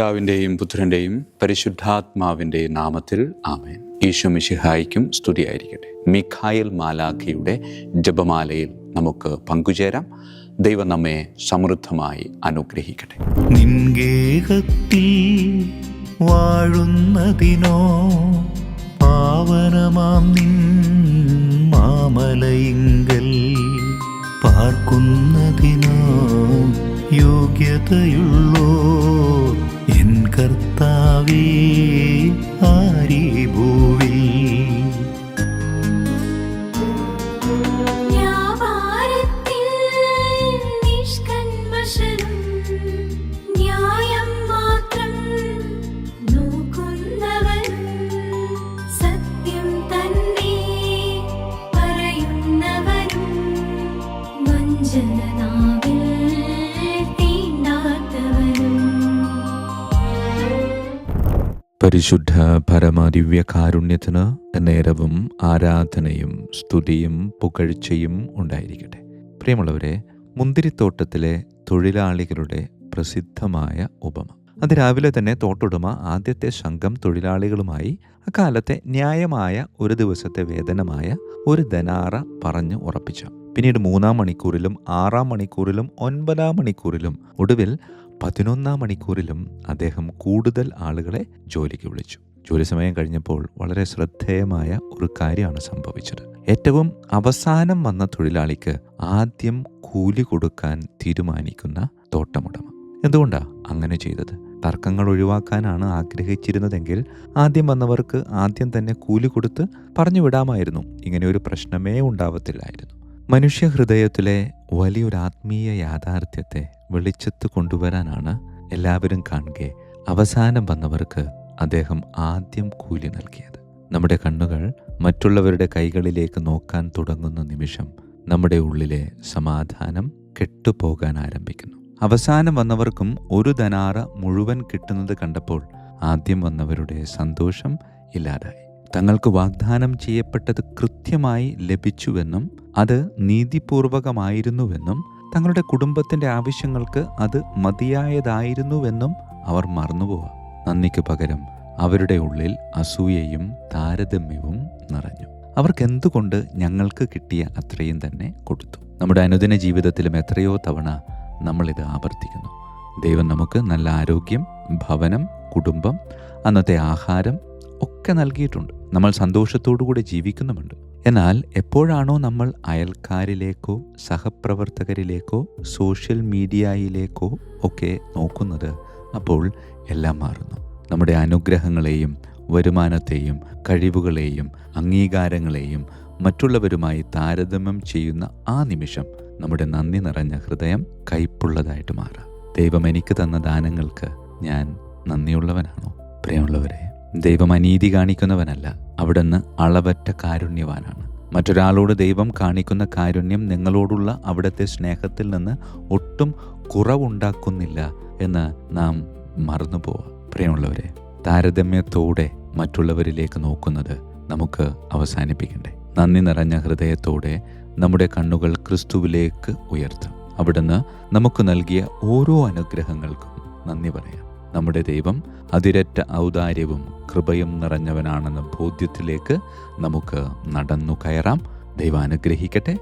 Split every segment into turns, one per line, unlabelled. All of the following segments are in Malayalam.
പിതാവിൻ്റെയും പുത്രൻ്റെയും പരിശുദ്ധാത്മാവിൻ്റെയും നാമത്തിൽ ആമേൻ. ഈശോ മിശിഹായ്ക്കും സ്തുതിയായിരിക്കട്ടെ. മിഖായേൽ മാലാഖയുടെ ജപമാലയിൽ നമുക്ക് പങ്കുചേരാം. ദൈവം നമ്മെ സമൃദ്ധമായി അനുഗ്രഹിക്കട്ടെ.
നിൻഗേഹത്തിൽ വാഴുന്നതിനോ പാവനമാം നിൻ മാമലയിങ്കൽ പാർക്കുന്നതിനോ യോഗ്യതയുള്ളോ എൻ കർത്താവേ ആരീ ഭൂവിൽ.
പരിശുദ്ധ പരമദിവ്യകാരുണ്യത്തിന് നേരവും ആരാധനയും സ്തുതിയും പുകഴ്ചയും ഉണ്ടായിരിക്കട്ടെ. പ്രിയമുള്ളവരെ, മുന്തിരിത്തോട്ടത്തിലെ തൊഴിലാളികളുടെ പ്രസിദ്ധമായ ഉപമ. അതിരാവിലെ തന്നെ തോട്ടുടമ ആദ്യത്തെ സംഘം തൊഴിലാളികളുമായി അക്കാലത്തെ ന്യായമായ ഒരു ദിവസത്തെ വേതനമായ 1 ദനാറ പറഞ്ഞു ഉറപ്പിച്ചു. പിന്നീട് 3-ാം മണിക്കൂറിലും 6-ാം മണിക്കൂറിലും 9-ാം മണിക്കൂറിലും ഒടുവിൽ 11-ാം മണിക്കൂറിലും അദ്ദേഹം കൂടുതൽ ആളുകളെ ജോലിക്ക് വിളിച്ചു. ജോലി സമയം കഴിഞ്ഞപ്പോൾ വളരെ ശ്രദ്ധേയമായ ഒരു കാര്യമാണ് സംഭവിച്ചത്. ഏറ്റവും അവസാനം വന്ന തൊഴിലാളിക്ക് ആദ്യം കൂലി കൊടുക്കാൻ തീരുമാനിക്കുന്ന തോട്ടമുടമ. എന്തുകൊണ്ടാണ് അങ്ങനെ ചെയ്തത്? തർക്കങ്ങൾ ഒഴിവാക്കാനാണ് ആഗ്രഹിച്ചിരുന്നതെങ്കിൽ ആദ്യം വന്നവർക്ക് ആദ്യം തന്നെ കൂലി കൊടുത്ത് പറഞ്ഞു വിടാമായിരുന്നു. ഇങ്ങനെ ഒരു പ്രശ്നമേ ഉണ്ടാവത്തില്ലായിരുന്നു. മനുഷ്യഹൃദയത്തിലെ വലിയൊരു ആത്മീയ യാഥാർത്ഥ്യത്തെ വെളിച്ചത്ത് കൊണ്ടുവരാനാണ് എല്ലാവരും കാണുക അവസാനം വന്നവർക്ക് അദ്ദേഹം ആദ്യം കൂലി നൽകിയത്. നമ്മുടെ കണ്ണുകൾ മറ്റുള്ളവരുടെ കൈകളിലേക്ക് നോക്കാൻ തുടങ്ങുന്ന നിമിഷം നമ്മുടെ ഉള്ളിലെ സമാധാനം കെട്ടുപോകാൻ ആരംഭിക്കുന്നു. അവസാനം വന്നവർക്കും 1 ദനാറ മുഴുവൻ കിട്ടുന്നത് കണ്ടപ്പോൾ ആദ്യം വന്നവരുടെ സന്തോഷം ഇല്ലാതായി. തങ്ങൾക്ക് വാഗ്ദാനം ചെയ്യപ്പെട്ടത് കൃത്യമായി ലഭിച്ചുവെന്നും അത് നീതിപൂർവകമായിരുന്നുവെന്നും തങ്ങളുടെ കുടുംബത്തിൻ്റെ ആവശ്യങ്ങൾക്ക് അത് മതിയായതായിരുന്നുവെന്നും അവർ മറന്നുപോവാ. നന്ദിക്ക് പകരം അവരുടെ ഉള്ളിൽ അസൂയയും താരതമ്യവും നിറഞ്ഞു. അവർക്കെന്തുകൊണ്ട് ഞങ്ങൾക്ക് കിട്ടിയ അത്രയും തന്നെ കൊടുത്തു? നമ്മുടെ അനുദിന ജീവിതത്തിലും എത്രയോ തവണ നമ്മളിത് ആവർത്തിക്കുന്നു. ദൈവം നമുക്ക് നല്ല ആരോഗ്യം, ഭവനം, കുടുംബം, അന്നത്തെ ആഹാരം ഒക്കെ നൽകിയിട്ടുണ്ട്. നമ്മൾ സന്തോഷത്തോടുകൂടി ജീവിക്കുന്നുമുണ്ട്. എന്നാൽ എപ്പോഴാണോ നമ്മൾ അയൽക്കാരിലേക്കോ സഹപ്രവർത്തകരിലേക്കോ സോഷ്യൽ മീഡിയയിലേക്കോ ഒക്കെ നോക്കുന്നത്, അപ്പോൾ എല്ലാം മാറുന്നു. നമ്മുടെ അനുഗ്രഹങ്ങളെയും വരുമാനത്തെയും കഴിവുകളെയും അംഗീകാരങ്ങളെയും മറ്റുള്ളവരുമായി താരതമ്യം ചെയ്യുന്ന ആ നിമിഷം നമ്മുടെ നന്ദി നിറഞ്ഞ ഹൃദയം കയ്പുള്ളതായിട്ട് മാറാം. ദൈവം എനിക്ക് തന്ന ദാനങ്ങൾക്ക് ഞാൻ നന്ദിയുള്ളവനാണോ? പ്രിയമുള്ളവരെ, ദൈവം അനീതി കാണിക്കുന്നവനല്ല. അവിടുന്ന് അളവറ്റ കാരുണ്യവാനാണ്. മറ്റൊരാളോട് ദൈവം കാണിക്കുന്ന കാരുണ്യം നിങ്ങളോടുള്ള അവിടുത്തെ സ്നേഹത്തിൽ നിന്ന് ഒട്ടും കുറവുണ്ടാക്കുന്നില്ല എന്ന് നാം മറന്നുപോവാം. പ്രിയമുള്ളവരെ, താരതമ്യത്തോടെ മറ്റുള്ളവരിലേക്ക് നോക്കുന്നത് നമുക്ക് അവസാനിപ്പിക്കണ്ടേ? നന്ദി നിറഞ്ഞ ഹൃദയത്തോടെ നമ്മുടെ കണ്ണുകൾ ക്രിസ്തുവിലേക്ക് ഉയർത്താം. അവിടുന്ന് നമുക്ക് നൽകിയ ഓരോ അനുഗ്രഹങ്ങൾക്കും നന്ദി പറയാം. നമ്മുടെ ദൈവം അതിരറ്റ ഔദാര്യവും കൃപയും നിറഞ്ഞവനാണെന്ന ബോധ്യത്തിലേക്ക് നമുക്ക് നടന്നു കയറാം. ദൈവം അനുഗ്രഹിക്കട്ടെ.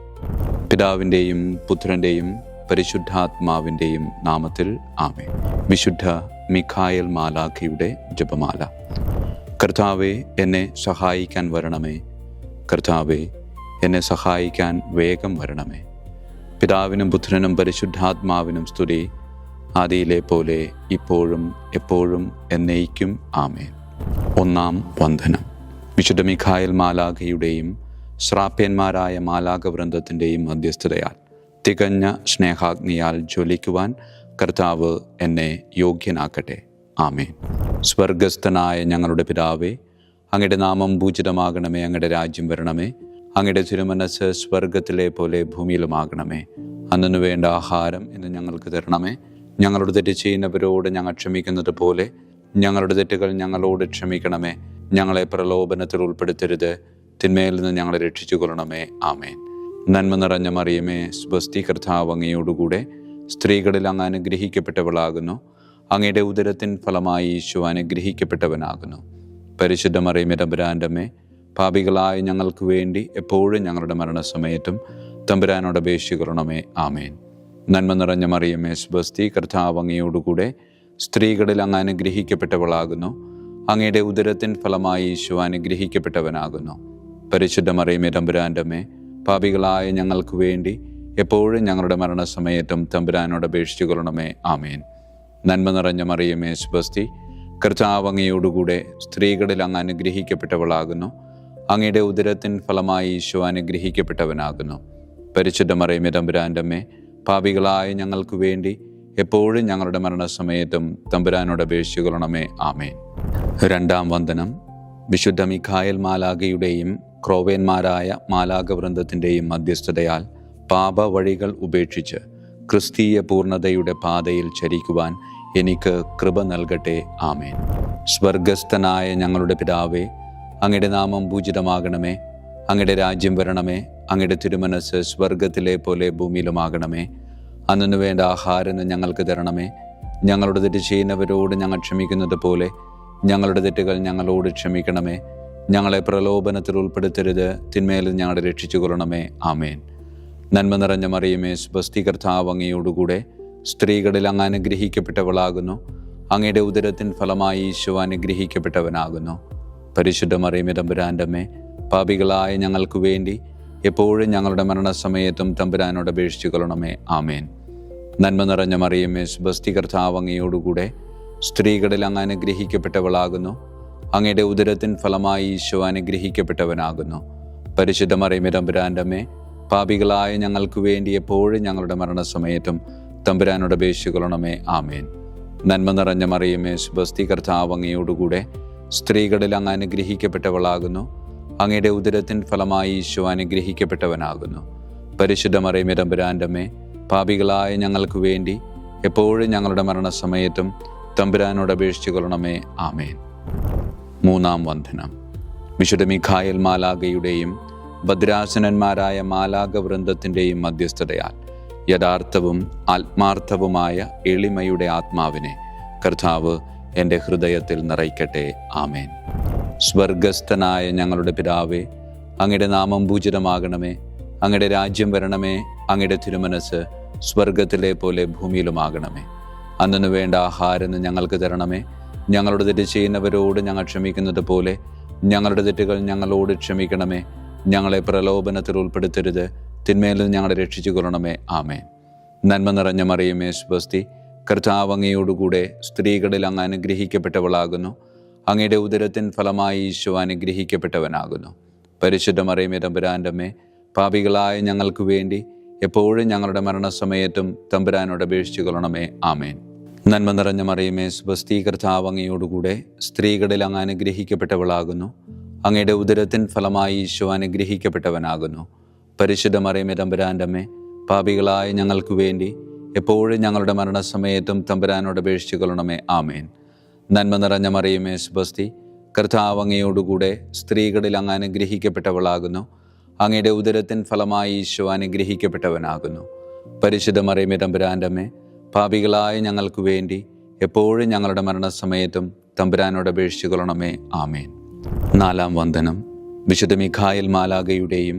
പിതാവിൻ്റെയും പുത്രൻ്റെയും പരിശുദ്ധാത്മാവിൻ്റെയും നാമത്തിൽ ആമേൻ. വിശുദ്ധ മിഖായേൽ മാലാഖയുടെ ജപമാല. കർത്താവേ, എന്നെ സഹായിക്കാൻ വരണമേ. കർത്താവേ, എന്നെ സഹായിക്കാൻ വേഗം വരണമേ. പിതാവിനും പുത്രനും പരിശുദ്ധാത്മാവിനും സ്തുതി, ആദിയിലെ പോലെ ഇപ്പോഴും എപ്പോഴും എന്നേക്കും ആമേൻ. 1-ാം വന്ദനം. വിശുദ്ധ മിഖായേൽ മാലാഖയുടെയും ശ്രാപ്യന്മാരായ മാലാഖവൃന്ദത്തിൻ്റെയും മധ്യസ്ഥതയാൽ തികഞ്ഞ സ്നേഹാഗ്നിയാൽ ജ്വലിക്കുവാൻ കർത്താവ് എന്നെ യോഗ്യനാക്കട്ടെ. ആമേൻ. സ്വർഗസ്ഥനായ ഞങ്ങളുടെ പിതാവേ, അങ്ങയുടെ നാമം പൂജിതമാകണമേ. അങ്ങയുടെ രാജ്യം വരണമേ. അങ്ങയുടെ തിരുമനസ്സ് സ്വർഗത്തിലെ പോലെ ഭൂമിയിലുമാകണമേ. അന്നു വേണ്ട ആഹാരം ഇന്ന് ഞങ്ങൾക്ക് തരണമേ. ഞങ്ങളുടെ തെറ്റ് ചെയ്യുന്നവരോട് ഞങ്ങൾ ക്ഷമിക്കുന്നത് പോലെ ഞങ്ങളുടെ തെറ്റുകൾ ഞങ്ങളോട് ക്ഷമിക്കണമേ. ഞങ്ങളെ പ്രലോഭനത്തിൽ ഉൾപ്പെടുത്തരുത്, തിന്മയിൽ നിന്ന് ഞങ്ങളെ രക്ഷിച്ചു കൊള്ളണമേ. ആമേൻ. നന്മ നിറഞ്ഞ മറിയമേ, സ്വസ്തി, കർത്താവ് അങ്ങയോടുകൂടെ സ്ത്രീകളിൽ അങ്ങ് അനുഗ്രഹിക്കപ്പെട്ടവളാകുന്നു. അങ്ങയുടെ ഉദരത്തിൻ ഫലമായി ഈശോ അനുഗ്രഹിക്കപ്പെട്ടവനാകുന്നു. പരിശുദ്ധ മറിയമേ തമ്പുരാൻ്റെ അമ്മേ, പാപികളായ ഞങ്ങൾക്ക് വേണ്ടി എപ്പോഴും ഞങ്ങളുടെ മരണസമയത്തും തമ്പുരാനോട് അപേക്ഷിക്കണമേ. ആമേൻ. നന്മ നിറഞ്ഞ മറിയമേ സ്വസ്തി, കർത്താവ് അങ്ങയോടുകൂടെ സ്ത്രീകളിൽ അങ്ങ് അനുഗ്രഹിക്കപ്പെട്ടവളാകുന്നു. അങ്ങയുടെ ഉദരത്തിൻ ഫലമായി ഈശോ അനുഗ്രഹിക്കപ്പെട്ടവനാകുന്നു. പരിശുദ്ധ മറിയമേ തമ്പുരാൻ്റെ അമ്മേ, പാപികളായ ഞങ്ങൾക്ക് വേണ്ടി എപ്പോഴും ഞങ്ങളുടെ മരണസമയത്തും തമ്പുരാനോട് അപേക്ഷിച്ചുകൊള്ളണമേ. ആമേൻ. നന്മ നിറഞ്ഞ മറിയമേ സ്വസ്തി, കർത്താവ് അങ്ങയോടുകൂടെ സ്ത്രീകളിൽ അങ്ങ് അനുഗ്രഹിക്കപ്പെട്ടവളാകുന്നു. അങ്ങയുടെ ഉദരത്തിൻ ഫലമായി ഈശോ അനുഗ്രഹിക്കപ്പെട്ടവനാകുന്നു. പരിശുദ്ധ മറിയമേ തമ്പുരാൻ്റെ അമ്മേ, പാപികളായ ഞങ്ങൾക്ക് വേണ്ടി എപ്പോഴും ഞങ്ങളുടെ മരണസമയത്തും തമ്പുരാനോട് അപേക്ഷിച്ചുകൊള്ളണമേ. ആമേൻ. രണ്ടാം വന്ദനം. വിശുദ്ധ മിഖായേൽ മാലാഖയുടെയും ക്രോവേന്മാരായ മാലാഖവൃന്ദത്തിൻ്റെയും മധ്യസ്ഥതയാൽ പാപവഴികൾ ഉപേക്ഷിച്ച് ക്രിസ്തീയ പൂർണ്ണതയുടെ പാതയിൽ ചരിക്കുവാൻ എനിക്ക് കൃപ നൽകട്ടെ. ആമേൻ. സ്വർഗസ്ഥനായ ഞങ്ങളുടെ പിതാവേ, അങ്ങയുടെ നാമം പൂജിതമാകണമേ. അങ്ങയുടെ രാജ്യം വരണമേ. അങ്ങയുടെ തിരുമനസ് സ്വർഗത്തിലെ പോലെ ഭൂമിയിലുമാകണമേ. അന്നു വേണ്ട ആഹാരം ഞങ്ങൾക്ക് തരണമേ. ഞങ്ങളുടെ തെറ്റ് ചെയ്യുന്നവരോട് ഞങ്ങൾ ക്ഷമിക്കുന്നത് പോലെ ഞങ്ങളുടെ തെറ്റുകൾ ഞങ്ങളോട് ക്ഷമിക്കണമേ. ഞങ്ങളെ പ്രലോഭനത്തിൽ ഉൾപ്പെടുത്തരുത്, തിന്മയിൽ ഞങ്ങളെ രക്ഷിച്ചുകൊള്ളണമേ. ആമേൻ. നന്മ നിറഞ്ഞ മറിയമേ സ്വസ്തി, കർത്താവ് അങ്ങയോടുകൂടെ സ്ത്രീകളിൽ അങ്ങ് അനുഗ്രഹിക്കപ്പെട്ടവളാകുന്നു. അങ്ങയുടെ ഉദരത്തിൻ ഫലമായി ഈശോ അനുഗ്രഹിക്കപ്പെട്ടവനാകുന്നു. പരിശുദ്ധ മറിയമേ തമ്പുരാൻ്റെ അമ്മേ, പാപികളായ ഞങ്ങൾക്ക് വേണ്ടി എപ്പോഴും ഞങ്ങളുടെ മരണസമയത്തും തമ്പുരാനോട് അപേക്ഷിച്ചുകൊള്ളണമേ. ആമേൻ. നന്മ നിറഞ്ഞ മറിയമേ സ്വസ്തി, കർത്താവ് അങ്ങയോടുകൂടെ സ്ത്രീകളിൽ അങ്ങ് അനുഗ്രഹിക്കപ്പെട്ടവളാകുന്നു. അങ്ങയുടെ ഉദരത്തിൻ ഫലമായി ഈശോ അനുഗ്രഹിക്കപ്പെട്ടവനാകുന്നു. പരിശുദ്ധ മറിയമേ തമ്പുരാൻ്റെ അമ്മേ, പാപികളായ ഞങ്ങൾക്ക് വേണ്ടി എപ്പോഴും ഞങ്ങളുടെ മരണസമയത്തും തമ്പുരാനോട് അപേക്ഷിച്ചുകൊള്ളണമേ. ആമേൻ. നന്മ നിറഞ്ഞ മറിയമേ സ്വസ്തി, കർത്താവ് അങ്ങയോടുകൂടെ സ്ത്രീകളിൽ അങ്ങ് അനുഗ്രഹിക്കപ്പെട്ടവളാകുന്നു. അങ്ങയുടെ ഉദരത്തിൻ ഫലമായി ഈശോ അനുഗ്രഹിക്കപ്പെട്ടവനാകുന്നു. പരിശുദ്ധ മറിയമേ തമ്പുരാൻ്റെ അമ്മേ, പാപികളായ ഞങ്ങൾക്ക് വേണ്ടി എപ്പോഴും ഞങ്ങളുടെ മരണസമയത്തും തമ്പുരാനോട് അപേക്ഷിച്ചുകൊള്ളണമേ. ആമേൻ. മൂന്നാം വന്ദനം. വിശുദ്ധ മിഖായേൽ മാലാഖയുടെയും ഭദ്രാസനന്മാരായ മാലാഖവൃന്ദത്തിൻ്റെയും മധ്യസ്ഥതയാൽ യഥാർത്ഥവും ആത്മാർത്ഥവുമായ എളിമയുടെ ആത്മാവിനെ കർത്താവ് എൻ്റെ ഹൃദയത്തിൽ നിറയ്ക്കട്ടെ. ആമേൻ. സ്വർഗസ്ഥനായ ഞങ്ങളുടെ പിതാവേ, അങ്ങയുടെ നാമം പൂജിതമാകണമേ. അങ്ങയുടെ രാജ്യം വരണമേ. അങ്ങയുടെ തിരുമനസ് സ്വർഗത്തിലെ പോലെ ഭൂമിയിലുമാകണമേ. അന്നു വേണ്ട ആഹാരം ഞങ്ങൾക്ക് തരണമേ. ഞങ്ങളുടെ തെറ്റ് ചെയ്യുന്നവരോട് ഞങ്ങൾ ക്ഷമിക്കുന്നത് പോലെ ഞങ്ങളുടെ തെറ്റുകൾ ഞങ്ങളോട് ക്ഷമിക്കണമേ. ഞങ്ങളെ പ്രലോഭനത്തിൽ ഉൾപ്പെടുത്തരുത്, തിന്മയിൽ ഞങ്ങളെ രക്ഷിച്ചുകൊള്ളണമേ. ആമേൻ. നന്മ നിറഞ്ഞ മറിയമേ സ്വസ്തി, കർത്താവ് അങ്ങയോടുകൂടെ സ്ത്രീകളിൽ അങ്ങ് അനുഗ്രഹിക്കപ്പെട്ടവളാകുന്നു. അങ്ങയുടെ ഉദരത്തിൻ ഫലമായി ഈശോ അനുഗ്രഹിക്കപ്പെട്ടവനാകുന്നു. പരിശുദ്ധ മറിയമേ തമ്പുരാൻ്റെ അമ്മേ, പാപികളായ ഞങ്ങൾക്ക് വേണ്ടി എപ്പോഴും ഞങ്ങളുടെ മരണസമയത്തും തമ്പുരാനോട് അപേക്ഷിച്ചുകൊള്ളണമേ. ആമേൻ. നന്മ നിറഞ്ഞ മറിയമേ സ്വസ്തി, കർത്താവ് അങ്ങയോടുകൂടെ സ്ത്രീകളിൽ അങ്ങ് അനുഗ്രഹിക്കപ്പെട്ടവളാകുന്നു. അങ്ങയുടെ ഉദരത്തിൻ ഫലമായി ഈശോ അനുഗ്രഹിക്കപ്പെട്ടവനാകുന്നു. പരിശുദ്ധ മറിയമേ തമ്പുരാൻ്റെ അമ്മേ, പാപികളായ ഞങ്ങൾക്ക് വേണ്ടി എപ്പോഴും ഞങ്ങളുടെ മരണസമയത്തും തമ്പുരാനോട് അപേക്ഷിച്ചുകൊള്ളണമേ. ആമേൻ. നന്മ നിറഞ്ഞ മറിയമേ സ്വസ്തി, കർത്താവ് അങ്ങയോടുകൂടെ സ്ത്രീകളിൽ അങ്ങ് അനുഗ്രഹിക്കപ്പെട്ടവളാകുന്നു. അങ്ങയുടെ ഉദരത്തിൻ ഫലമായി ഈശോ അനുഗ്രഹിക്കപ്പെട്ടവനാകുന്നു. പരിശുദ്ധ മറിയമേ തമ്പുരാൻ്റെ അമ്മേ, പാപികളായ ഞങ്ങൾക്ക് വേണ്ടി എപ്പോഴും ഞങ്ങളുടെ മരണസമയത്തും തമ്പുരാനോട് അപേക്ഷിച്ചുകൊള്ളണമേ. ആമേൻ. നാലാം വന്ദനം. വിശുദ്ധ മിഖായേൽ മാലാഖയുടെയും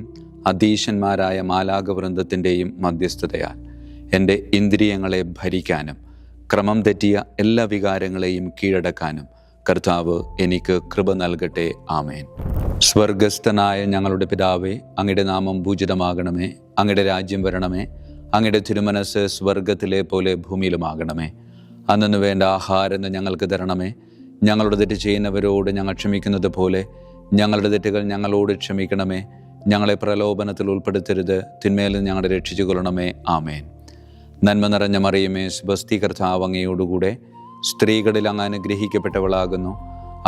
അധീശന്മാരായ മാലാഖവൃന്ദത്തിൻ്റെയും മധ്യസ്ഥതയാൽ എൻ്റെ ഇന്ദ്രിയങ്ങളെ ഭരിക്കാനും ക്രമം തെറ്റിയ എല്ലാ വികാരങ്ങളെയും കീഴടക്കാനും കർത്താവ് എനിക്ക് കൃപ നൽകട്ടെ. ആമേൻ. സ്വർഗസ്ഥനായ ഞങ്ങളുടെ പിതാവേ, അങ്ങയുടെ നാമം പൂജിതമാകണമേ. അങ്ങയുടെ രാജ്യം വരണമേ. അങ്ങയുടെ തിരുമനസ് സ്വർഗത്തിലെ പോലെ ഭൂമിയിലുമാകണമേ. അന്നു വേണ്ട ആഹാരം ഞങ്ങൾക്ക് തരണമേ. ഞങ്ങളുടെ തെറ്റ് ചെയ്യുന്നവരോട് ഞങ്ങൾ ക്ഷമിക്കുന്നത് പോലെ ഞങ്ങളുടെ തെറ്റുകൾ ഞങ്ങളോട് ക്ഷമിക്കണമേ. ഞങ്ങളെ പ്രലോഭനത്തിൽ ഉൾപ്പെടുത്തരുത്, തിന്മയിൽ ഞങ്ങളെ രക്ഷിച്ചുകൊള്ളണമേ. ആമേൻ. നന്മ നിറഞ്ഞ മറിയമേ സ്വസ്തി, കർത്താവ് അങ്ങയോടുകൂടെ സ്ത്രീകളിൽ അങ്ങ് അനുഗ്രഹിക്കപ്പെട്ടവളാകുന്നു.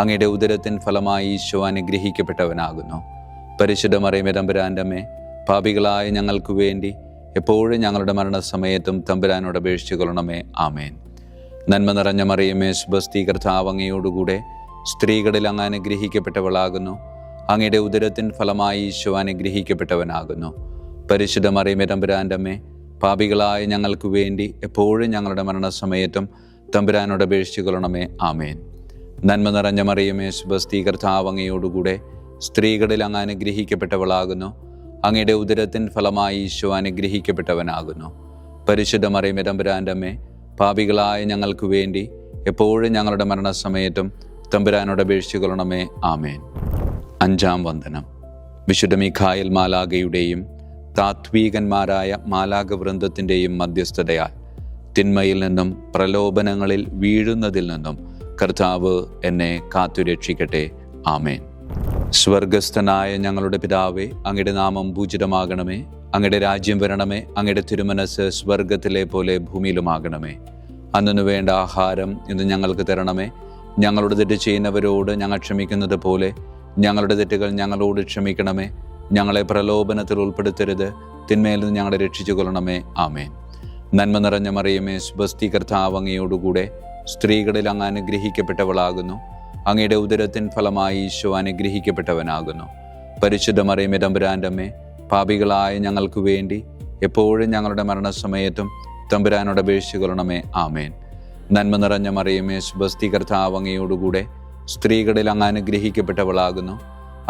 അങ്ങയുടെ ഉദരത്തിൻ ഫലമായി ഈശോ അനുഗ്രഹിക്കപ്പെട്ടവനാകുന്നു. പരിശുദ്ധ മറിയമേ തമ്പുരാൻ്റെ അമ്മേ, പാപികളായ ഞങ്ങൾക്ക് വേണ്ടി എപ്പോഴും ഞങ്ങളുടെ മരണസമയത്തും തമ്പുരാനോട് അപേക്ഷിച്ചുകൊള്ളണമേ. ആമേൻ. നന്മ നിറഞ്ഞ മറിയമേ സ്വസ്തി, കർത്താവ് അങ്ങയോടുകൂടെ സ്ത്രീകളിൽ അങ്ങ് അനുഗ്രഹിക്കപ്പെട്ടവളാകുന്നു. അങ്ങയുടെ ഉദരത്തിൻ ഫലമായി ഈശോ അനുഗ്രഹിക്കപ്പെട്ടവനാകുന്നു. പരിശുദ്ധ മറിയമേ തമ്പുരാൻ്റെ അമ്മേ, പാപികളായ ഞങ്ങൾക്ക് വേണ്ടി എപ്പോഴും ഞങ്ങളുടെ മരണസമയത്തും തമ്പുരാനോട് അപേക്ഷിച്ചു കൊള്ളണമേ. ആമേൻ. നന്മ നിറഞ്ഞ മറിയമേ, സ്വസ്തി, കർത്താവ് അങ്ങയോടുകൂടെ സ്ത്രീകളിൽ അങ്ങ് അനുഗ്രഹിക്കപ്പെട്ടവളാകുന്നു. അങ്ങയുടെ ഉദരത്തിൻ ഫലമായി ഈശോ അനുഗ്രഹിക്കപ്പെട്ടവനാകുന്നു. പരിശുദ്ധ മറിയമേ, തമ്പുരാൻ്റെ അമ്മേ, പാപികളായ ഞങ്ങൾക്ക് വേണ്ടി എപ്പോഴും ഞങ്ങളുടെ മരണസമയത്തും തമ്പുരാനോട് അപേക്ഷിച്ചു കൊള്ളണമേ. ആമേൻ. അഞ്ചാം വന്ദനം. വിശുദ്ധ മിഖായേൽ മാലാഖയുടെയും താത്വീകന്മാരായ മാലാഖവൃന്ദത്തിൻ്റെയും മധ്യസ്ഥതയാൽ തിന്മയിൽ നിന്നും പ്രലോഭനങ്ങളിൽ വീഴുന്നതിൽ നിന്നും കർത്താവ് എന്നെ കാത്തുരക്ഷിക്കട്ടെ. ആമേൻ. സ്വർഗസ്ഥനായ ഞങ്ങളുടെ പിതാവേ, അങ്ങയുടെ നാമം പൂജിതമാകണമേ. അങ്ങയുടെ രാജ്യം വരണമേ. അങ്ങയുടെ തിരുമനസ് സ്വർഗത്തിലെ പോലെ ഭൂമിയിലുമാകണമേ. അന്നു വേണ്ട ആഹാരം ഇന്ന് ഞങ്ങൾക്ക് തരണമേ. ഞങ്ങളുടെ തെറ്റ് ചെയ്യുന്നവരോട് ഞങ്ങൾ ക്ഷമിക്കുന്നത് പോലെ ഞങ്ങളുടെ തെറ്റുകൾ ഞങ്ങളോട് ക്ഷമിക്കണമേ. ഞങ്ങളെ പ്രലോഭനത്തിൽ ഉൾപ്പെടുത്തരുത്, തിന്മയിൽ നിന്ന് ഞങ്ങളെ രക്ഷിച്ചു കൊള്ളണമേ. ആമേൻ. നന്മ നിറഞ്ഞ മറിയമേ, സ്വസ്തി, കർത്താവ് അങ്ങയോടുകൂടെ സ്ത്രീകളിൽ അങ്ങ് അനുഗ്രഹിക്കപ്പെട്ടവളാകുന്നു. അങ്ങയുടെ ഉദരത്തിൻ ഫലമായി ഈശോ അനുഗ്രഹിക്കപ്പെട്ടവനാകുന്നു. പരിശുദ്ധ മറിയമേ, തമ്പുരാൻ്റെ അമ്മേ, പാപികളായ ഞങ്ങൾക്ക് വേണ്ടി എപ്പോഴും ഞങ്ങളുടെ മരണസമയത്തും തമ്പുരാനോട് അപേക്ഷിച്ചു കൊള്ളണമേ. ആമേൻ. നന്മ നിറഞ്ഞ മറിയമേ, സ്വസ്തി, കർത്താവ് അങ്ങയോടുകൂടെ സ്ത്രീകളിൽ അങ്ങ് അനുഗ്രഹിക്കപ്പെട്ടവളാകുന്നു.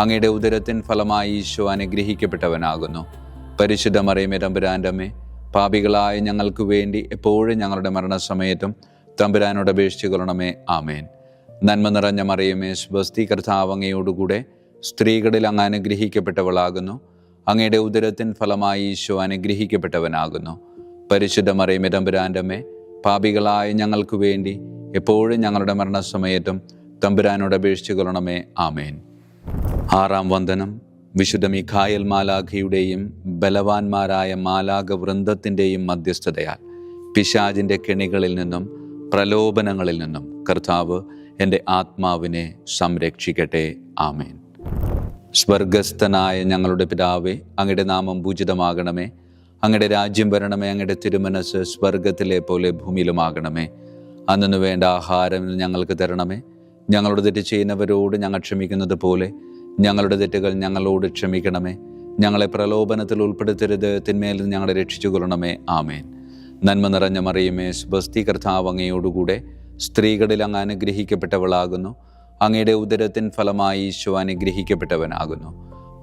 അങ്ങയുടെ ഉദരത്തിൻ ഫലമായി ഈശോ അനുഗ്രഹിക്കപ്പെട്ടവനാകുന്നു. പരിശുദ്ധ മറിയമേ, തമ്പുരാൻ്റെ അമ്മേ, പാപികളായ ഞങ്ങൾക്ക് വേണ്ടി എപ്പോഴും ഞങ്ങളുടെ മരണസമയത്തും തമ്പുരാനോട് അപേക്ഷിച്ചു കൊള്ളണമേ. ആമേൻ. നന്മ നിറഞ്ഞ മറിയമേ, സ്വസ്തി, കർത്താവ് അങ്ങയോടുകൂടെ സ്ത്രീകളിൽ അങ്ങ് അനുഗ്രഹിക്കപ്പെട്ടവളാകുന്നു. അങ്ങയുടെ ഉദരത്തിൻ ഫലമായി ഈശോ അനുഗ്രഹിക്കപ്പെട്ടവനാകുന്നു. പരിശുദ്ധ മറിയമേ, തമ്പുരാൻ്റെ അമ്മേ, പാപികളായ ഞങ്ങൾക്ക് വേണ്ടി എപ്പോഴും ഞങ്ങളുടെ മരണസമയത്തും തമ്പുരാനോട് അപേക്ഷിച്ചു കൊള്ളണമേ. ആമേൻ. ആറാം വന്ദനം. വിശുദ്ധ മിഖായേൽ മാലാഖയുടെയും ബലവാന്മാരായ മാലാഖവൃന്ദത്തിൻ്റെയും മധ്യസ്ഥതയാൽ പിശാചിൻ്റെ കെണികളിൽ നിന്നും പ്രലോഭനങ്ങളിൽ നിന്നും കർത്താവ് എൻ്റെ ആത്മാവിനെ സംരക്ഷിക്കട്ടെ. ആമേൻ. സ്വർഗസ്ഥനായ ഞങ്ങളുടെ പിതാവേ, അങ്ങയുടെ നാമം പൂജിതമാകണമേ. അങ്ങയുടെ രാജ്യം വരണമേ. അങ്ങയുടെ തിരുമനസ് സ്വർഗത്തിലെ പോലെ ഭൂമിയിലുമാകണമേ. അന്നു വേണ്ട ആഹാരം ഞങ്ങൾക്ക് തരണമേ. ഞങ്ങളുടെ തെറ്റ് ചെയ്യുന്നവരോട് ഞങ്ങൾ ക്ഷമിക്കുന്നത് പോലെ ഞങ്ങളുടെ തെറ്റുകൾ ഞങ്ങളോട് ക്ഷമിക്കണമേ. ഞങ്ങളെ പ്രലോഭനത്തിൽ ഉൾപ്പെടുത്തരുത്, തിന്മയിൽ നിന്ന് ഞങ്ങളെ രക്ഷിച്ചു കൊള്ളണമേ. ആമേൻ. നന്മ നിറഞ്ഞ മറിയമേ, സ്വസ്തി, കർത്താവ് അങ്ങയോടുകൂടെ സ്ത്രീകളിൽ അങ്ങ് അനുഗ്രഹിക്കപ്പെട്ടവളാകുന്നു. അങ്ങയുടെ ഉദരത്തിൻ ഫലമായി ഈശോ അനുഗ്രഹിക്കപ്പെട്ടവനാകുന്നു.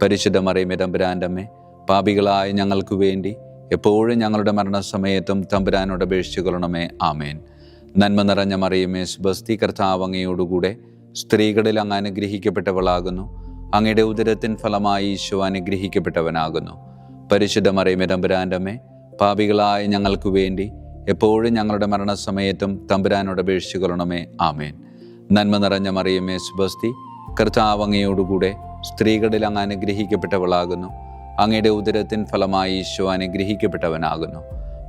പരിശുദ്ധ മറിയമേ, തമ്പുരാൻ്റെ അമ്മേ, പാപികളായ ഞങ്ങൾക്ക് വേണ്ടി എപ്പോഴും ഞങ്ങളുടെ മരണസമയത്തും തമ്പുരാനോട് അപേക്ഷിച്ചു കൊള്ളണമേ. ആമേൻ. നന്മ നിറഞ്ഞ മറിയമേ, സ്വസ്തി, കർത്താവ് അങ്ങയോടുകൂടെ സ്ത്രീകളിൽ അങ്ങ് അനുഗ്രഹിക്കപ്പെട്ടവളാകുന്നു. അങ്ങയുടെ ഉദരത്തിൻ ഫലമായി ഈശോ അനുഗ്രഹിക്കപ്പെട്ടവനാകുന്നു. പരിശുദ്ധ മറിയമേ, തമ്പുരാൻ്റെ അമ്മേ, പാപികളായ ഞങ്ങൾക്ക് വേണ്ടി എപ്പോഴും ഞങ്ങളുടെ മരണസമയത്തും തമ്പുരാനോട് അപേക്ഷിച്ചു കൊള്ളണമേ. ആമേൻ. നന്മ നിറഞ്ഞ മറിയമേ, സ്വസ്തി, കർത്താവ് അങ്ങയോടുകൂടെ സ്ത്രീകളിൽ അങ്ങ് അനുഗ്രഹിക്കപ്പെട്ടവളാകുന്നു. അങ്ങയുടെ ഉദരത്തിൻ ഫലമായി ഈശോ അനുഗ്രഹിക്കപ്പെട്ടവനാകുന്നു.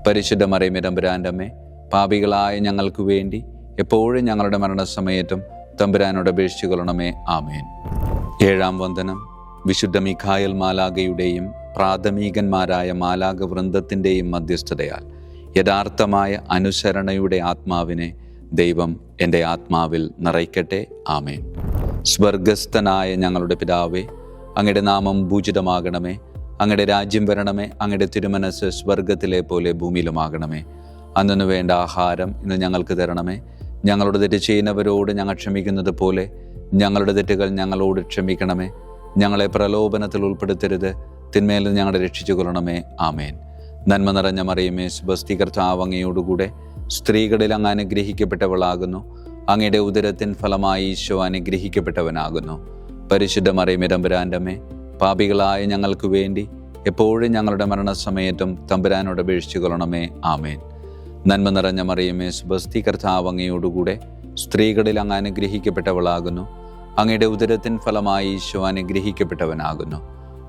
പരിശുദ്ധ മറിയമേ, തമ്പുരാൻ്റെ അമ്മേ, പാപികളായ ഞങ്ങൾക്ക് വേണ്ടി എപ്പോഴും ഞങ്ങളുടെ മരണസമയത്തും തമ്പുരാനോട് അപേക്ഷിച്ചു കൊള്ളണമേ. ആമേൻ. ഏഴാം വന്ദനം. വിശുദ്ധ മിഖായേൽ മാലാഖയുടെയും പ്രാഥമികന്മാരായ മാലാഖവൃന്ദത്തിൻ്റെയും മധ്യസ്ഥതയാൽ യഥാർത്ഥമായ അനുസരണയുടെ ആത്മാവിനെ ദൈവം എൻ്റെ ആത്മാവിൽ നിറയ്ക്കട്ടെ. ആമേൻ. സ്വർഗസ്ഥനായ ഞങ്ങളുടെ പിതാവേ, അങ്ങയുടെ നാമം പൂജിതമാകണമേ. അങ്ങയുടെ രാജ്യം വരണമേ. അങ്ങയുടെ തിരുമനസ് സ്വർഗത്തിലെ പോലെ ഭൂമിയിലുമാകണമേ. അന്നു വേണ്ട ആഹാരം ഇന്ന് ഞങ്ങൾക്ക് തരണമേ. ഞങ്ങളുടെ തെറ്റ് ചെയ്യുന്നവരോട് ഞങ്ങൾ ക്ഷമിക്കുന്നത് പോലെ ഞങ്ങളുടെ തെറ്റുകൾ ഞങ്ങളോട് ക്ഷമിക്കണമേ. ഞങ്ങളെ പ്രലോഭനത്തിൽ ഉൾപ്പെടുത്തരുത്, തിന്മയിൽ നിന്ന് ഞങ്ങളെ രക്ഷിച്ചു കൊള്ളണമേ. ആമേൻ. നന്മ നിറഞ്ഞ മറിയമേ, സ്വസ്തി, കർത്താവ് അങ്ങയോടുകൂടെ സ്ത്രീകളിൽ അങ്ങ് അനുഗ്രഹിക്കപ്പെട്ടവളാകുന്നു. അങ്ങയുടെ ഉദരത്തിൻ ഫലമായി ഈശോ അനുഗ്രഹിക്കപ്പെട്ടവനാകുന്നു. പരിശുദ്ധ മറിയമേ, തമ്പുരാൻ്റെ അമ്മേ, പാപികളായ ഞങ്ങൾക്ക് വേണ്ടി എപ്പോഴും ഞങ്ങളുടെ മരണസമയത്തും തമ്പുരാനോട് അപേക്ഷിച്ചു കൊള്ളണമേ. ആമേൻ. നന്മ നിറഞ്ഞ മറിയമേ, സ്വസ്തി, കർത്താവ് അങ്ങയോടുകൂടെ സ്ത്രീകളിൽ അങ്ങ് അനുഗ്രഹിക്കപ്പെട്ടവളാകുന്നു. അങ്ങയുടെ ഉദരത്തിൻ ഫലമായി ഈശോ അനുഗ്രഹിക്കപ്പെട്ടവനാകുന്നു.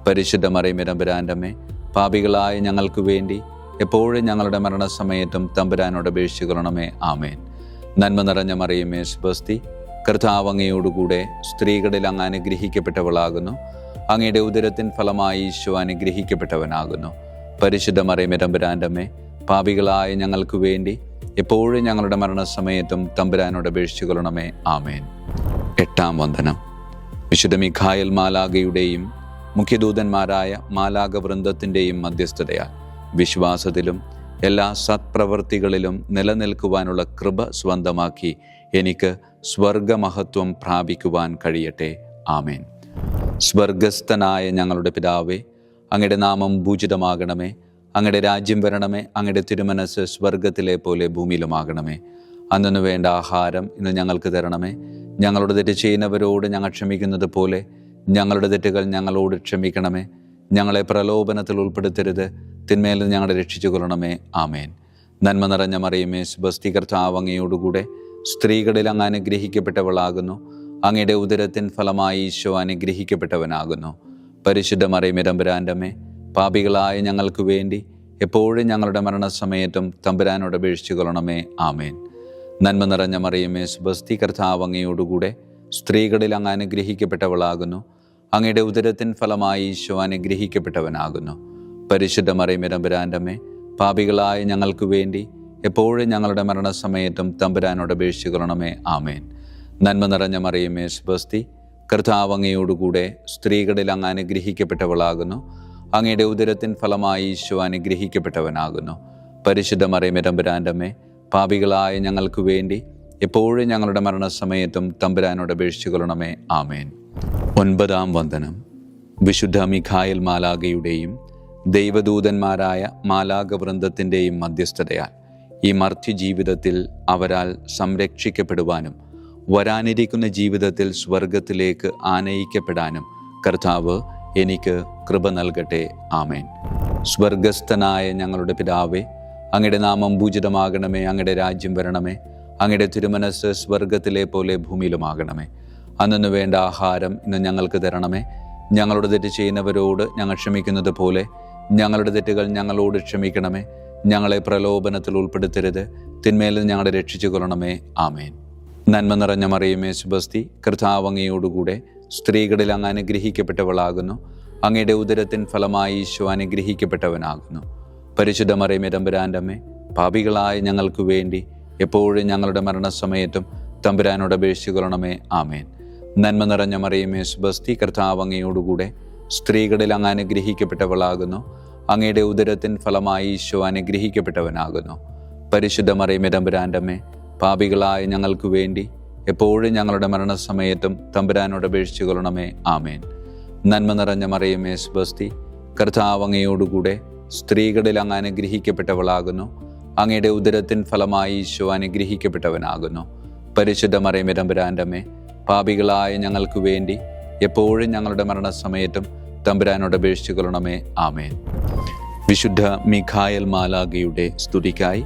പരിശുദ്ധ മറിയമേ, തമ്പുരാൻ്റെ അമ്മേ, പാപികളായ ഞങ്ങൾക്ക് വേണ്ടി എപ്പോഴും ഞങ്ങളുടെ മരണസമയത്തും തമ്പുരാനോട് അപേക്ഷിച്ചു കൊള്ളണമേ. ആമേൻ. നന്മ നിറഞ്ഞ മറിയമേ, സ്വസ്തി, കർത്താവ് അങ്ങയോടുകൂടെ സ്ത്രീകളിൽ അങ്ങ് അനുഗ്രഹിക്കപ്പെട്ടവളാകുന്നു. അങ്ങയുടെ ഉദരത്തിൻ ഫലമായി ഈശോ അനുഗ്രഹിക്കപ്പെട്ടവനാകുന്നു. പരിശുദ്ധ മറിയമേ, തമ്പുരാൻ്റെ അമ്മേ, പാപികളായ ഞങ്ങൾക്ക് വേണ്ടി എപ്പോഴും ഞങ്ങളുടെ മരണസമയത്തും തമ്പുരാനോട് അപേക്ഷിച്ചു കൊള്ളണമേ. ആമേൻ. എട്ടാം വന്ദനം. വിശുദ്ധ മിഖായേൽ മാലാഖയുടെയും മുഖ്യദൂതന്മാരായ മാലാഖവൃന്ദത്തിൻ്റെയും മധ്യസ്ഥതയാൽ വിശ്വാസത്തിലും എല്ലാ സത്പ്രവൃത്തികളിലും നിലനിൽക്കുവാനുള്ള കൃപ സ്വന്തമാക്കി എനിക്ക് സ്വർഗമഹത്വം പ്രാപിക്കുവാൻ കഴിയട്ടെ. ആമേൻ. സ്വർഗസ്ഥനായ ഞങ്ങളുടെ പിതാവേ, അങ്ങയുടെ നാമം പൂജിതമാകണമേ. അങ്ങയുടെ രാജ്യം വരണമേ. അങ്ങയുടെ തിരുമനസ് സ്വർഗത്തിലെ പോലെ ഭൂമിയിലുമാകണമേ. അന്നു വേണ്ട ആഹാരം ഇന്ന് ഞങ്ങൾക്ക് തരണമേ. ഞങ്ങളുടെ തെറ്റ് ചെയ്യുന്നവരോട് ഞങ്ങൾ ക്ഷമിക്കുന്നത് പോലെ ഞങ്ങളുടെ തെറ്റുകൾ ഞങ്ങളോട് ക്ഷമിക്കണമേ. ഞങ്ങളെ പ്രലോഭനത്തിൽ ഉൾപ്പെടുത്തരുത്, തിന്മയിൽ നിന്ന് ഞങ്ങളെ രക്ഷിച്ചു കൊള്ളണമേ. ആമേൻ. നന്മ നിറഞ്ഞ മറിയമേ, സ്വസ്തി, കർത്താവ് അങ്ങയോടുകൂടെ സ്ത്രീകളിൽ അങ്ങ് അനുഗ്രഹിക്കപ്പെട്ടവളാകുന്നു. അങ്ങയുടെ ഉദരത്തിൻ ഫലമായി ഈശോ അനുഗ്രഹിക്കപ്പെട്ടവനാകുന്നു. പരിശുദ്ധ മറിയമേ, തമ്പുരാൻ്റെ അമ്മേ, പാപികളായ ഞങ്ങൾക്ക് വേണ്ടി എപ്പോഴും ഞങ്ങളുടെ മരണസമയത്തും തമ്പുരാനോട് അപേക്ഷിച്ചു കൊള്ളണമേ. ആമേൻ. നന്മ നിറഞ്ഞ മറിയമേ, സ്വസ്തി, കർത്താവ് അങ്ങയോടുകൂടെ സ്ത്രീകളിൽ അങ്ങ് അനുഗ്രഹിക്കപ്പെട്ടവളാകുന്നു. അങ്ങയുടെ ഉദരത്തിൻ ഫലമായി ഈശോ അനുഗ്രഹിക്കപ്പെട്ടവനാകുന്നു. പരിശുദ്ധ മറിയമേ, തമ്പുരാൻ്റെ അമ്മേ, പാപികളായ ഞങ്ങൾക്ക് വേണ്ടി എപ്പോഴും ഞങ്ങളുടെ മരണസമയത്തും തമ്പുരാനോട് അപേക്ഷിച്ചു കൊള്ളണമേ. ആമേൻ. നന്മ നിറഞ്ഞ മറിയമേ, സ്വസ്തി, കർത്താവ് അങ്ങയോടുകൂടെ സ്ത്രീകളിൽ അങ്ങ് അനുഗ്രഹിക്കപ്പെട്ടവളാകുന്നു. അങ്ങയുടെ ഉദരത്തിൻ ഫലമായി ഈശോ അനുഗ്രഹിക്കപ്പെട്ടവനാകുന്നു. പരിശുദ്ധ മറിയമേ, തമ്പുരാൻ്റെ അമ്മേ, പാപികളായ ഞങ്ങൾക്ക് വേണ്ടി എപ്പോഴും ഞങ്ങളുടെ മരണസമയത്തും തമ്പുരാനോട് അപേക്ഷിച്ചു കൊള്ളണമേ. ആമേൻ. 9-ാം വന്ദനം. വിശുദ്ധ മിഖായേൽ മാലാഖയുടെയും ദൈവദൂതന്മാരായ മാലാഖവൃന്ദത്തിൻ്റെയും മധ്യസ്ഥതയാൽ ഈ മർത്യ ജീവിതത്തിൽ അവരാൽ സംരക്ഷിക്കപ്പെടുവാനും വരാനിരിക്കുന്ന ജീവിതത്തിൽ സ്വർഗത്തിലേക്ക് ആനയിക്കപ്പെടാനും കർത്താവ് എനിക്ക് കൃപ നൽകട്ടെ. ആമേൻ. സ്വർഗസ്ഥനായ ഞങ്ങളുടെ പിതാവേ, അങ്ങയുടെ നാമം പൂജിതമാകണമേ. അങ്ങയുടെ രാജ്യം വരണമേ. അങ്ങയുടെ തിരുമനസ് സ്വർഗത്തിലെ പോലെ ഭൂമിയിലുമാകണമേ. അന്നു വേണ്ട ആഹാരം ഇന്ന് ഞങ്ങൾക്ക് തരണമേ. ഞങ്ങളുടെ തെറ്റ് ചെയ്യുന്നവരോട് ഞങ്ങൾ ക്ഷമിക്കുന്നത് പോലെ ഞങ്ങളുടെ തെറ്റുകൾ ഞങ്ങളോട് ക്ഷമിക്കണമേ. ഞങ്ങളെ പ്രലോഭനത്തിൽ ഉൾപ്പെടുത്തരുത്, തിന്മയിൽ നിന്ന് ഞങ്ങളെ രക്ഷിച്ചു കൊള്ളണമേ. ആമേൻ. നന്മ നിറഞ്ഞ മറിയമേ, സ്വസ്തി, കർത്താവ് അങ്ങയോടുകൂടെ സ്ത്രീകളിൽ അങ്ങ് അനുഗ്രഹിക്കപ്പെട്ടവളാകുന്നു. അങ്ങയുടെ ഉദരത്തിൻ ഫലമായി ഈശോ അനുഗ്രഹിക്കപ്പെട്ടവനാകുന്നു. പരിശുദ്ധ മറിയമേ, തമ്പുരാൻ്റെ അമ്മേ, പാപികളായ ഞങ്ങൾക്ക് വേണ്ടി എപ്പോഴും ഞങ്ങളുടെ മരണസമയത്തും തമ്പുരാനോട് അപേക്ഷിച്ചു കൊള്ളണമേ. ആമേൻ. നന്മ നിറഞ്ഞ മറിയമേ, സ്വസ്തി, കർത്താവ് അങ്ങയോടുകൂടെ സ്ത്രീകളിൽ അങ്ങ് അനുഗ്രഹിക്കപ്പെട്ടവളാകുന്നു. അങ്ങയുടെ ഉദരത്തിൻ ഫലമായി ഈശോ അനുഗ്രഹിക്കപ്പെട്ടവനാകുന്നു. പരിശുദ്ധ മറിയമേ, തമ്പുരാൻ്റെ അമ്മേ, പാപികളായ ഞങ്ങൾക്ക് വേണ്ടി എപ്പോഴും ഞങ്ങളുടെ മരണസമയത്തും തമ്പുരാനോട് അപേക്ഷിച്ചു കൊള്ളണമേ. ആമേൻ. നന്മ നിറഞ്ഞ മറിയമേ, സ്വസ്തി, കർത്താവ് അങ്ങയോടുകൂടെ സ്ത്രീകളിൽ അങ്ങ് അനുഗ്രഹിക്കപ്പെട്ടവളാകുന്നു. അങ്ങയുടെ ഉദരത്തിൻ ഫലമായി ഈശോ അനുഗ്രഹിക്കപ്പെട്ടവനാകുന്നു. പരിശുദ്ധ മറിയമേ, തമ്പുരാൻ്റെ അമ്മേ, പാപികളായ ഞങ്ങൾക്ക് വേണ്ടി എപ്പോഴും ഞങ്ങളുടെ മരണസമയത്തും തമ്പുരാനോട് അപേക്ഷിച്ചു കൊള്ളണമേ. ആമേൻ. വിശുദ്ധ മിഖായേൽ മാലാഖയുടെ സ്തുതിക്കായി.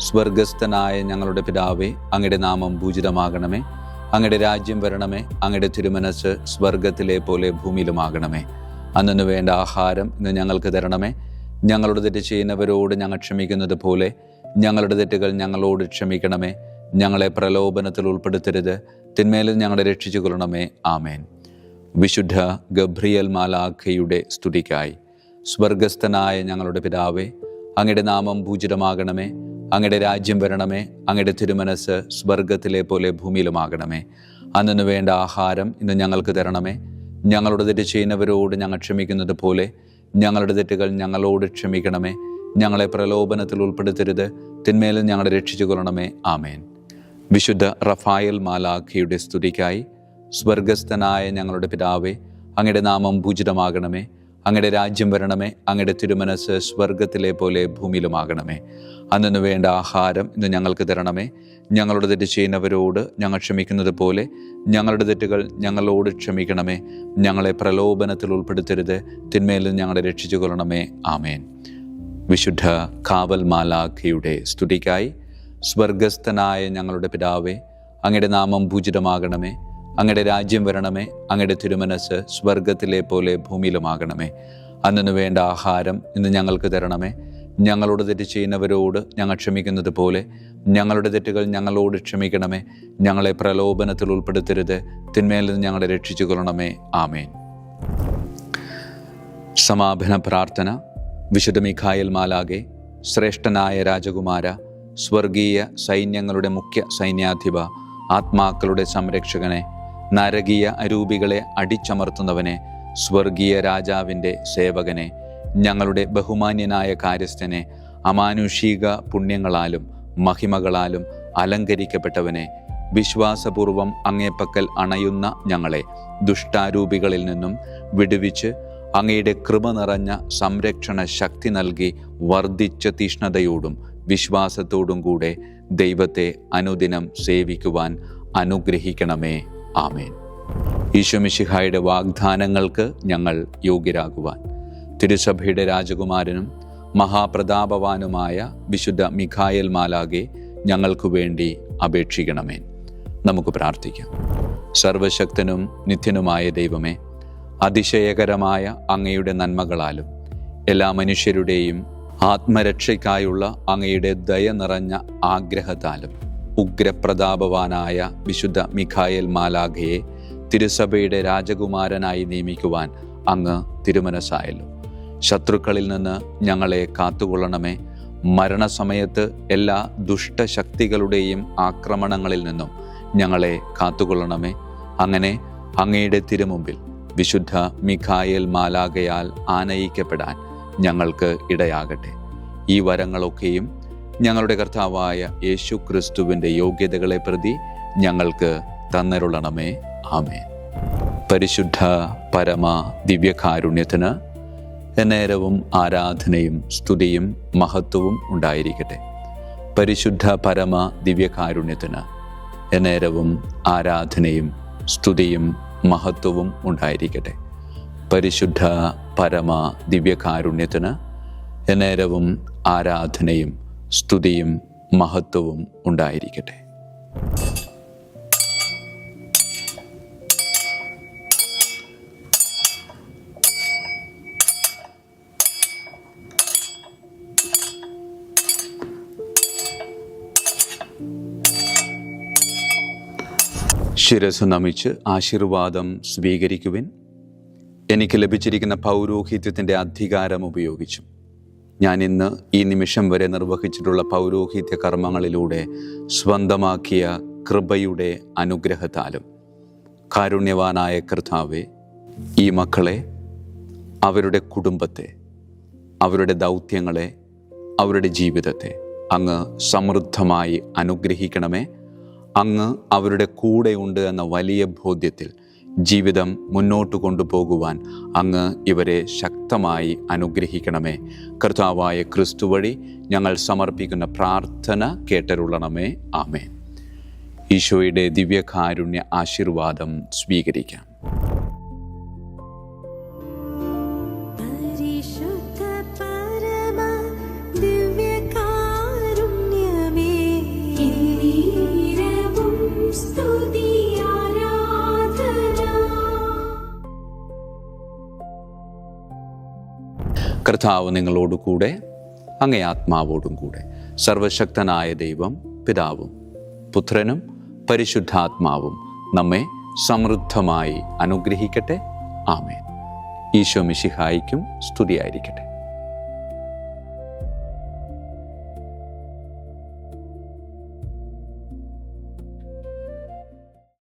സ്വർഗസ്ഥനായ ഞങ്ങളുടെ പിതാവേ, അങ്ങയുടെ നാമം പൂജിതമാകണമേ. അങ്ങയുടെ രാജ്യം വരണമേ. അങ്ങയുടെ തിരുമനസ് സ്വർഗത്തിലെ പോലെ ഭൂമിയിലുമാകണമേ. അന്നു വേണ്ട ആഹാരം ഇന്ന് ഞങ്ങൾക്ക് തരണമേ. ഞങ്ങളുടെ തെറ്റ് ചെയ്യുന്നവരോട് ഞങ്ങൾ ക്ഷമിക്കുന്നത് പോലെ ഞങ്ങളുടെ തെറ്റുകൾ ഞങ്ങളോട് ക്ഷമിക്കണമേ. ഞങ്ങളെ പ്രലോഭനത്തിൽ ഉൾപ്പെടുത്തരുത്, തിന്മയിൽ ഞങ്ങളെ രക്ഷിച്ചു കൊള്ളണമേ. ആമേൻ. വിശുദ്ധ ഗബ്രിയേൽ മാലാഖയുടെ സ്തുതിക്കായി. സ്വർഗസ്ഥനായ ഞങ്ങളുടെ പിതാവേ, അങ്ങയുടെ നാമം പൂജിതമാകണമേ. അങ്ങയുടെ രാജ്യം വരണമേ. അങ്ങയുടെ തിരുമനസ് സ്വർഗത്തിലെ പോലെ ഭൂമിയിലുമാകണമേ. അന്നു വേണ്ട ആഹാരം ഇന്ന് ഞങ്ങൾക്ക് തരണമേ. ഞങ്ങളുടെ തെറ്റ് ചെയ്യുന്നവരോട് ഞങ്ങൾ ക്ഷമിക്കുന്നത് പോലെ ഞങ്ങളുടെ തെറ്റുകൾ ഞങ്ങളോട് ക്ഷമിക്കണമേ. ഞങ്ങളെ പ്രലോഭനത്തിൽ ഉൾപ്പെടുത്തരുത്, തിന്മയിൽ ഞങ്ങളെ രക്ഷിച്ചു കൊള്ളണമേ. ആമേൻ. വിശുദ്ധ റഫായേൽ മാലാഖയുടെ സ്തുതിക്കായി. സ്വർഗസ്ഥനായ ഞങ്ങളുടെ പിതാവേ, അങ്ങയുടെ നാമം പൂജിതമാകണമേ. അങ്ങയുടെ രാജ്യം വരണമേ. അങ്ങയുടെ തിരുമനസ് സ്വർഗത്തിലെ പോലെ ഭൂമിയിലുമാകണമേ. അന്നു വേണ്ട ആഹാരം ഇന്ന് ഞങ്ങൾക്ക് തരണമേ. ഞങ്ങളുടെ തെറ്റ് ചെയ്യുന്നവരോട് ഞങ്ങൾ ക്ഷമിക്കുന്നത് പോലെ ഞങ്ങളുടെ തെറ്റുകൾ ഞങ്ങളോട് ക്ഷമിക്കണമേ. ഞങ്ങളെ പ്രലോഭനത്തിൽ ഉൾപ്പെടുത്തരുത്, തിന്മയിൽ നിന്ന് ഞങ്ങളെ രക്ഷിച്ചു കൊള്ളണമേ. ആമേൻ. വിശുദ്ധ കാവൽ മാലാഖയുടെ സ്തുതിക്കായി. സ്വർഗസ്ഥനായ ഞങ്ങളുടെ പിതാവേ, അങ്ങയുടെ നാമം പൂജിതമാകണമേ. അങ്ങയുടെ രാജ്യം വരണമേ. അങ്ങയുടെ തിരുമനസ് സ്വർഗത്തിലെ പോലെ ഭൂമിയിലുമാകണമേ. അന്നു വേണ്ട ആഹാരം ഇന്ന് ഞങ്ങൾക്ക് തരണമേ. ഞങ്ങളോട് തെറ്റ് ചെയ്യുന്നവരോട് ഞങ്ങൾ ക്ഷമിക്കുന്നത് പോലെ ഞങ്ങളുടെ തെറ്റുകൾ ഞങ്ങളോട് ക്ഷമിക്കണമേ. ഞങ്ങളെ പ്രലോഭനത്തിൽ ഉൾപ്പെടുത്തരുത്, തിന്മയിൽ നിന്ന് ഞങ്ങളെ രക്ഷിച്ചു കൊള്ളണമേ. ആമേൻ. സമാപന പ്രാർത്ഥന. വിശുദ്ധ മിഖായേൽ മാലാഖേ, ശ്രേഷ്ഠനായ രാജകുമാര, സ്വർഗീയ സൈന്യങ്ങളുടെ മുഖ്യ സൈന്യാധിപ, ആത്മാക്കളുടെ സംരക്ഷകനെ, നരകീയ അരൂപികളെ അടിച്ചമർത്തുന്നവനെ, സ്വർഗീയ രാജാവിൻ്റെ സേവകനെ, ഞങ്ങളുടെ ബഹുമാന്യനായ കാര്യസ്ഥനെ, അമാനുഷിക പുണ്യങ്ങളാലും മഹിമകളാലും അലങ്കരിക്കപ്പെട്ടവനെ, വിശ്വാസപൂർവം അങ്ങേപ്പക്കൽ അണയുന്ന ഞങ്ങളെ ദുഷ്ടാരൂപികളിൽ നിന്നും വിടുവിച്ച് അങ്ങയുടെ കൃപ നിറഞ്ഞ സംരക്ഷണ ശക്തി നൽകി വർദ്ധിച്ച തീഷ്ണതയോടും വിശ്വാസത്തോടും കൂടെ ദൈവത്തെ അനുദിനം സേവിക്കുവാൻ അനുഗ്രഹിക്കണമേ. ആമേൻ. ഈശോ മിശിഹായുടെ വാഗ്ദാനങ്ങൾക്ക് ഞങ്ങൾ യോഗ്യരാകുവാൻ തിരുസഭയുടെ രാജകുമാരനും മഹാപ്രതാപവാനുമായ വിശുദ്ധ മിഖായേൽ മാലാഖെ ഞങ്ങൾക്കു വേണ്ടി അപേക്ഷിക്കണമേ. നമുക്ക് പ്രാർത്ഥിക്കാം. സർവശക്തനും നിത്യനുമായ ദൈവമേ, അതിശയകരമായ അങ്ങയുടെ നന്മകളാലും എല്ലാ മനുഷ്യരുടെയും ആത്മരക്ഷയ്ക്കായുള്ള അങ്ങയുടെ ദയ നിറഞ്ഞ ആഗ്രഹത്താലും ഉഗ്രപ്രതാപവാനായ വിശുദ്ധ മിഖായേൽ മാലാഖയെ തിരുസഭയുടെ രാജകുമാരനായി നിയമിക്കുവാൻ അങ്ങ് തിരുമനസ്സായല്ലോ. ശത്രുക്കളിൽ നിന്ന് ഞങ്ങളെ കാത്തുകൊള്ളണമേ. മരണസമയത്ത് എല്ലാ ദുഷ്ടശക്തികളുടെയും ആക്രമണങ്ങളിൽ നിന്നും ഞങ്ങളെ കാത്തുകൊള്ളണമേ. അങ്ങനെ അങ്ങയുടെ തിരുമുമ്പിൽ വിശുദ്ധ മിഖായേൽ മാലാഖയാൽ ആനയിക്കപ്പെടാൻ ഞങ്ങൾക്ക് ഇടയാകട്ടെ. ഈ വരങ്ങളൊക്കെയും ഞങ്ങളുടെ കർത്താവായ യേശു ക്രിസ്തുവിൻ്റെ യോഗ്യതകളെ പ്രതി ഞങ്ങൾക്ക് തന്നരുളണമേ. ആമേൻ. പരിശുദ്ധ പരമ ദിവ്യകാരുണ്യത്തിന് എന്നേരവും ആരാധനയും സ്തുതിയും മഹത്വവും ഉണ്ടായിരിക്കട്ടെ. പരിശുദ്ധ പരമ ദിവ്യകാരുണ്യത്തിന് എന്നേരവും ആരാധനയും സ്തുതിയും മഹത്വവും ഉണ്ടായിരിക്കട്ടെ. പരിശുദ്ധ പരമ ദിവ്യകാരുണ്യത്തിന് എന്നേരവും ആരാധനയും സ്തുതിയും മഹത്വവും ഉണ്ടായിരിക്കട്ടെ. ശിരസ് നമിച്ച് ആശീർവാദം സ്വീകരിക്കുവിൻ. എനിക്ക് ലഭിച്ചിരിക്കുന്ന പൗരോഹിത്യത്തിൻ്റെ അധികാരം ഉപയോഗിച്ചും ഞാൻ ഇന്ന് ഈ നിമിഷം വരെ നിർവഹിച്ചിട്ടുള്ള പൗരോഹിത്യ കർമ്മങ്ങളിലൂടെ സ്വന്തമാക്കിയ കൃപയുടെ അനുഗ്രഹത്താലും കാരുണ്യവാനായ കർത്താവേ, ഈ മക്കളെ, അവരുടെ കുടുംബത്തെ, അവരുടെ ദൗത്യങ്ങളെ, അവരുടെ ജീവിതത്തെ അങ്ങ് സമൃദ്ധമായി അനുഗ്രഹിക്കണമേ. അങ്ങ് അവരുടെ കൂടെയുണ്ട് എന്ന വലിയ ബോധ്യത്തിൽ ജീവിതം മുന്നോട്ട് കൊണ്ടുപോകുവാൻ അങ്ങ് ഇവരെ ശക്തമായി അനുഗ്രഹിക്കണമേ. കർത്താവായ ക്രിസ്തു വഴി ഞങ്ങൾ സമർപ്പിക്കുന്ന പ്രാർത്ഥന കേട്ടരുളണമേ. ആമേൻ. ഈശോയുടെ ദിവ്യകാരുണ്യ ആശീർവാദം സ്വീകരിക്കാം. കർത്താവ് നിങ്ങളോടു കൂടെ, അങ്ങേ ആത്മാവോടും കൂടെ. സർവശക്തനായ ദൈവം പിതാവും പുത്രനും പരിശുദ്ധാത്മാവും നമ്മെ സമൃദ്ധമായി അനുഗ്രഹിക്കട്ടെ. ആമേൻ. ഈശോ മിശിഹായിക്കും സ്തുതിയായിരിക്കട്ടെ.